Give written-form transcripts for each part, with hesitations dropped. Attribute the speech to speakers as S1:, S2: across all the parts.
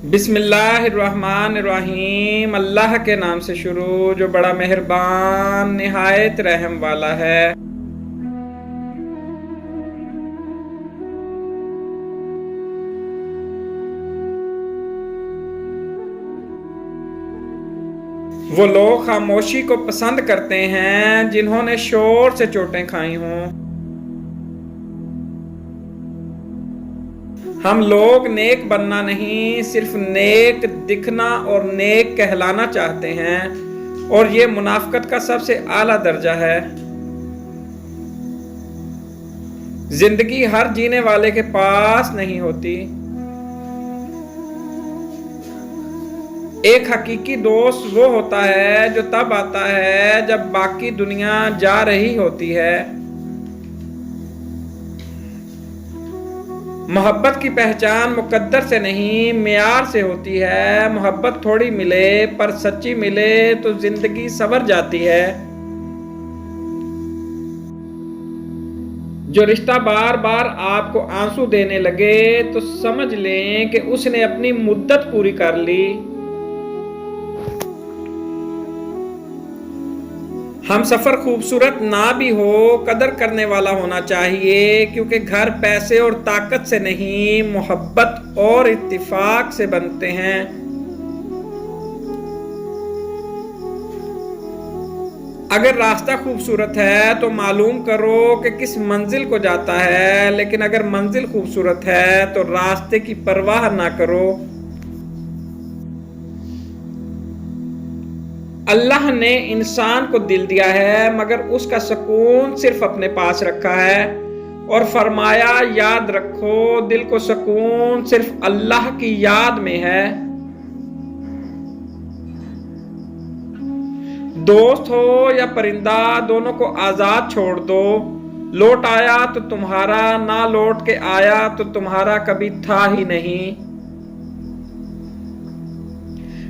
S1: बिस्मिल्लाहिर्रहमानिर्रहीम। अल्लाह के नाम से शुरू जो बड़ा मेहरबान निहायत रहम वाला है। वो लोग खामोशी को पसंद करते हैं जिन्होंने शोर से चोटें खाई हों। हम लोग नेक बनना नहीं, सिर्फ नेक दिखना और नेक कहलाना चाहते हैं, और ये मुनाफिकत का सबसे आला दर्जा है। जिंदगी हर जीने वाले के पास नहीं होती। एक हकीकी दोस्त वो होता है जो तब आता है जब बाकी दुनिया जा रही होती है। मोहब्बत की पहचान मुकद्दर से नहीं मेयार से होती है। मोहब्बत थोड़ी मिले पर सच्ची मिले तो जिंदगी संवर जाती है। जो रिश्ता बार बार आपको आंसू देने लगे तो समझ लें कि उसने अपनी मुद्दत पूरी कर ली। हम सफर खूबसूरत ना भी हो, कदर करने वाला होना चाहिए, क्योंकि घर पैसे और ताकत से नहीं मोहब्बत और इत्तिफाक से बनते हैं। अगर रास्ता खूबसूरत है तो मालूम करो कि किस मंजिल को जाता है, लेकिन अगर मंजिल खूबसूरत है तो रास्ते की परवाह ना करो। अल्लाह ने इंसान को दिल दिया है, मगर उसका सुकून सिर्फ अपने पास रखा है, और फरमाया याद रखो दिल को सुकून सिर्फ अल्लाह की याद में है। दोस्त हो या परिंदा, दोनों को आजाद छोड़ दो। लौट आया तो तुम्हारा, ना लौट के आया तो तुम्हारा कभी था ही नहीं।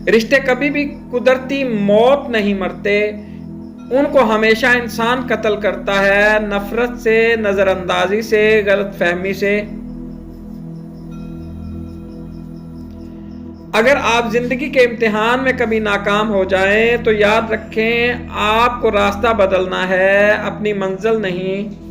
S1: रिश्ते कभी भी कुदरती मौत नहीं मरते, उनको हमेशा इंसान कत्ल करता है, नफरत से, नजरअंदाजी से, गलतफहमी से। अगर आप जिंदगी के इम्तिहान में कभी नाकाम हो जाएं तो याद रखें आपको रास्ता बदलना है, अपनी मंजिल नहीं।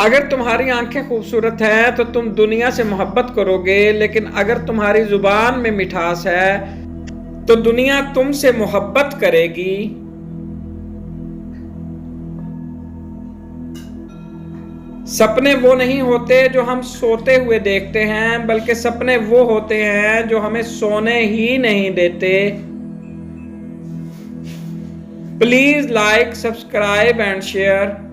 S1: अगर तुम्हारी आंखें खूबसूरत हैं तो तुम दुनिया से मोहब्बत करोगे, लेकिन अगर तुम्हारी जुबान में मिठास है तो दुनिया तुमसे मोहब्बत करेगी। सपने वो नहीं होते जो हम सोते हुए देखते हैं, बल्कि सपने वो होते हैं जो हमें सोने ही नहीं देते। Please like, subscribe and share.